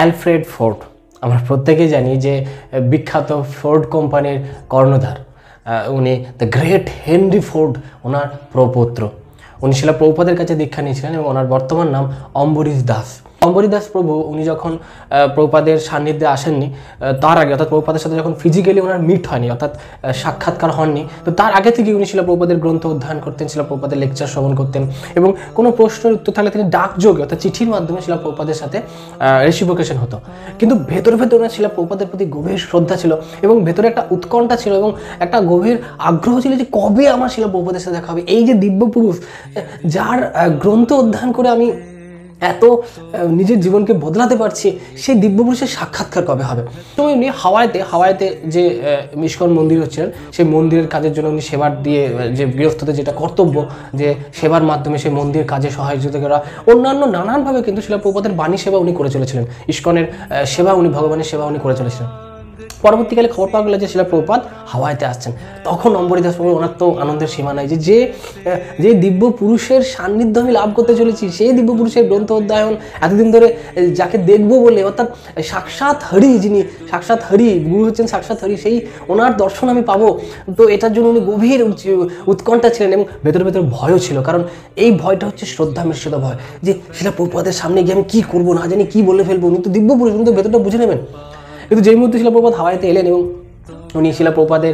Alfred Ford আমরা প্রত্যেকেই জানি যে বিখ্যাত ফোর্ড কোম্পানির কর্ণধার। উনি দ্য গ্রেট হেনরি ফোর্ড ওনার প্রপৌত্র। উনি শিলা প্রভুপাদের কাছে দীক্ষা নিয়েছিলেন এবং ওনার বর্তমান নাম অম্বরীশ দাস। অম্বরীশ দাস প্রভু উনি যখন প্রভুপাদের সান্নিধ্যে আসেননি, তার আগে অর্থাৎ প্রভুপাদের সাথে যখন ফিজিক্যালি ওনার মিট হয়নি, অর্থাৎ সাক্ষাৎকার হননি, তো তার আগে থেকে উনি শিলা প্রভুপাদের গ্রন্থ অধ্যয়ন করতেন, শিলা প্রভুপাদের লেকচার শ্রবণ করতেন এবং কোনো প্রশ্নের উত্তর থাকলে তিনি ডাকযোগে অর্থাৎ চিঠির মাধ্যমে শিলা প্রভুপাদের সাথে রেসিপ্রোকেশন হতো। কিন্তু ভেতরে ভেতরে ওনার শিলা প্রভুপাদের প্রতি গভীর শ্রদ্ধা ছিল এবং ভেতরে একটা উৎকণ্ঠা ছিল এবং একটা গভীর আগ্রহ ছিল যে কবে আমার শিলা প্রভুপাদের সাথে দেখা হবে। এই যে দিব্য পুরুষ যার গ্রন্থ অধ্যয়ন করে আমি এত নিজের জীবনকে বদলাতে পারছি, সেই দিব্য পুরুষের সাক্ষাৎকার কবে হবে। সময় উনি হাওয়াইতে যে ইস্কন মন্দির হচ্ছিলেন, সেই মন্দিরের কাজের জন্য উনি সেবার দিয়ে যে গৃহস্থদের যেটা কর্তব্য, যে সেবার মাধ্যমে সেই মন্দির কাজে সহযোগিতা করা, অন্যান্য নানানভাবে কিন্তু শিলা প্রভুপাদের বাণী সেবা উনি করে চলেছিলেন। ইস্কনের সেবা উনি, ভগবানের সেবা উনি করে চলেছিলেন। পরবর্তীকালে খবর পাওয়া গেল যে শিলা প্রভুপাদ হাওয়াইতে আসছেন। তখন অম্বরীশ দাস প্রভু ওনার তো আনন্দের সীমা নাই যে যে দিব্য পুরুষের সান্নিধ্য আমি লাভ করতে চলেছি, সেই দিব্য পুরুষের গ্রন্থ অধ্যয়ন এতদিন ধরে যাকে দেখবো বলে, অর্থাৎ সাক্ষাৎ হরি, যিনি সাক্ষাৎ হরি গুরু হচ্ছেন, সাক্ষাৎ হরি, সেই ওনার দর্শন আমি পাবো। তো এটার জন্য উনি গভীর উৎকণ্ঠা ছিলেন এবং ভেতরে ভেতরে ভয়ও ছিল। কারণ এই ভয়টা হচ্ছে শ্রদ্ধা মিশ্রিত ভয়, যে শিলা প্রভুপাদের সামনে গিয়ে আমি কী করবো, না জানি কী বলে ফেলবো। উনি তো দিব্য পুরুষ, উনি তো ভেতরটা বুঝে নেবেন। কিন্তু যেই মুহূর্তে শিলা প্রভুপাদ হাওয়াইতে এলেন এবং উনি শিলা প্রভুপাদের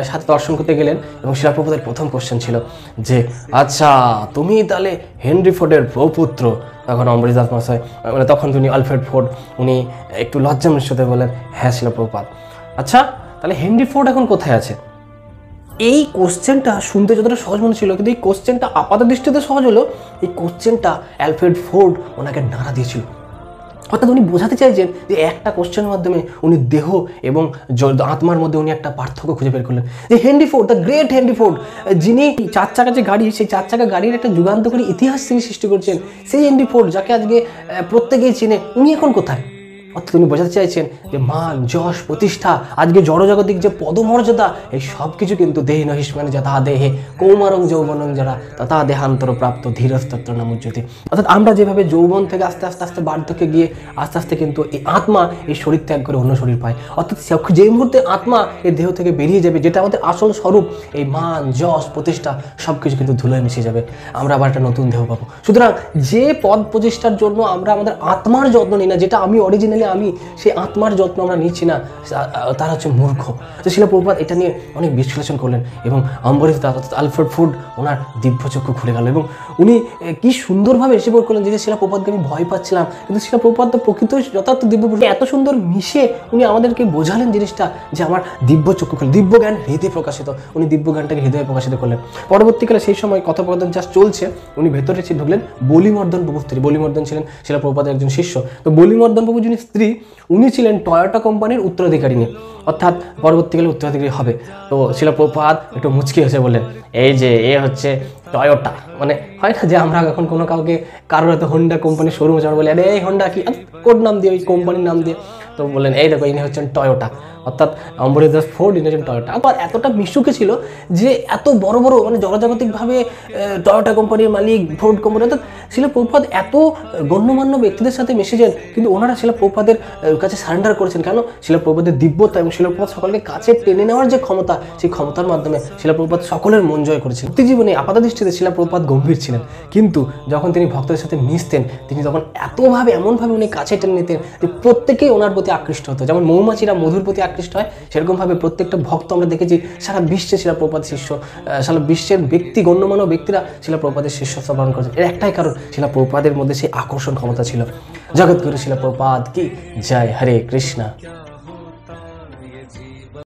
সাথে দর্শন করতে গেলেন এবং শিলা প্রভুপাদের প্রথম কোশ্চেন ছিল যে আচ্ছা তুমি তাহলে হেনরি ফোর্ডের প্রপুত্র। তখন অম্বরীশ দাস মহাশয়, মানে তখন উনি আলফ্রেড ফোর্ড, উনি একটু লজ্জা মিশ্রিত বলেন, হ্যাঁ শিলা প্রভুপাদ। আচ্ছা তাহলে হেনরি ফোর্ড এখন কোথায় আছে? এই কোশ্চেনটা শুনতে যতটা সহজ মনে ছিল, কিন্তু এই কোশ্চেনটা আপাত দৃষ্টিতে সহজ হলো, এই কোশ্চেনটা অ্যালফ্রেড ফোর্ড ওনাকে নাড়া দিয়েছিল। অর্থাৎ উনি বোঝাতে চাইছেন যে একটা কোশ্চেনের মাধ্যমে উনি দেহ এবং আত্মার মধ্যে উনি একটা পার্থক্য খুঁজে বের করলেন। যে Henry Ford, the great Henry Ford, যিনি চার চাকা যে গাড়ি, সেই চার চাকা গাড়ির একটা যুগান্তকারী ইতিহাস তিনি সৃষ্টি করছেন, সেই হেনরি ফোর্ড যাকে আজকে প্রত্যেকেই চেনে, উনি এখন কোথায়? অর্থাৎ উনি বোঝাতে চাইছেন যে মান, যশ, প্রতিষ্ঠা, আজকে জড়জাগতিক যে পদমর্যাদা, এই সব কিছু কিন্তু দেহি নহিষ্মানে যথা দেহে কৌমারং যৌবনং যারা তথা দেহান্তর প্রাপ্ত ধীরস্তত্র নামুজ্যোতি। অর্থাৎ আমরা যেভাবে যৌবন থেকে আস্তে আস্তে আস্তে বার্ধক্যে গিয়ে আস্তে আস্তে কিন্তু এই আত্মা এই শরীর ত্যাগ করে অন্য শরীর পায়। অর্থাৎ যেই মুহূর্তে আত্মা এই দেহ থেকে বেরিয়ে যাবে, যেটা আমাদের আসল স্বরূপ, এই মান, যশ, প্রতিষ্ঠা সব কিছু কিন্তু ধুলোয় মিশে যাবে, আমরা আবার একটা নতুন দেহ পাবো। সুতরাং যে পদ প্রতিষ্ঠার জন্য আমরা আমাদের আত্মার যত্ন নিই না, যেটা আমি অরিজিনালি আমি, সেই আত্মার যত্ন আমরা নিচ্ছি না, তারা হচ্ছে মূর্খ। তো শিলা প্রভুপাদ এটা নিয়ে অনেক বিশ্লেষণ করলেন এবং অম্বরীশ দাস অর্থাৎ আলফ্রেড ফোর্ড ওনার দিব্যচক্ষু খুলে গেল এবং উনি কি সুন্দরভাবে এসে করলেন যে শিলা প্রভুপাদকে আমি ভয় পাচ্ছিলাম, কিন্তু শিলা প্রভুপাদ তো প্রকৃত যথার্থ দিব্যপুরুষ, এত সুন্দর মিশে উনি আমাদেরকে বোঝালেন জিনিসটা যে আমার দিব্যচক্ষু খুলে, দিব্য জ্ঞান হৃদয়ে প্রকাশিত, উনি দিব্য জ্ঞানটাকে হৃদয়ে প্রকাশিত করলেন। পরবর্তীকালে সেই সময় কথোপকথন যা চলছে, উনি ভেতরে ঢুকলেন বলিমর্দন প্রভু স্ত্রী। বলিমর্দন ছিলেন শিলা প্রভুপাদের একজন শিষ্য। তো বলিমর্দন প্রভু যিনি স্ত্রী, উনি ছিলেন টয়োটা কোম্পানির উত্তরাধিকারিণী, অর্থাৎ পরবর্তীকালে উত্তরাধিকারী হবে। তো শিলা প্রভুপাদ একটু মুচকি হেসে বললেন, এই যে এ হচ্ছে টয়োটা, মানে হয় না যে আমরা এখন কোনো কাউকে কারোর হয়তো হোন্ডা কোম্পানির শোরুমে যাওয়ার বলে, আরে এই হোন্ডা কি, কোড নাম দিয়ে, ওই কোম্পানির নাম দিয়ে। তো বললেন এই দেখো ইনি হচ্ছেন টয়োটা, অর্থাৎ অম্বরীশ দাস ফোর্ড, ইনি হচ্ছেন টয়োটা। আবার এতটা মিশুকে ছিল যে এত বড় বড় মানে জনজাগতিকভাবে টয়োটা কোম্পানির মালিক, ফোর্ড কোম্পানি, অর্থাৎ শিলা প্রভুপাদ এত গণ্যমান্য ব্যক্তিদের সাথে মিশেছেন, কিন্তু ওনারা শিলা প্রভুপাদের কাছে সারেন্ডার করেছেন। কেন? শিলা প্রভুপাদের দিব্যতা এবং শিলা প্রভুপাদ সকলকে কাছে টেনে নেওয়ার যে ক্ষমতা, সেই ক্ষমতার মাধ্যমে শিলা প্রভুপাদ সকলের মন জয় করেছেন। প্রতি জীবনে আপাত দৃষ্টিতে শিলা প্রভুপাদ গম্ভীর ছিলেন, কিন্তু যখন তিনি ভক্তদের সাথে মিশতেন, তিনি তখন এতভাবে এমনভাবে উনি কাছে টেনে নিতেন যে প্রত্যেকেই ওনার প্রতি আকৃষ্ট হতো। যেমন মৌমাছিরা মধুর প্রতি আকৃষ্ট হয়, সেরকমভাবে প্রত্যেকটা ভক্ত আমরা দেখেছি সারা বিশ্বে শিলা প্রভুপাদ শিষ্য, সারা বিশ্বের ব্যক্তি, গণ্যমান্য ব্যক্তিরা শিলা প্রভুপাদের শিষ্যত্ব পালন করেছেন। এর একটাই কারণ, শিলা প্রভুপাদের মধ্যে সেই আকর্ষণ ক্ষমতা ছিল। জগৎগুরু শিলা প্রভুপাদ কি জয়। হরে কৃষ্ণ।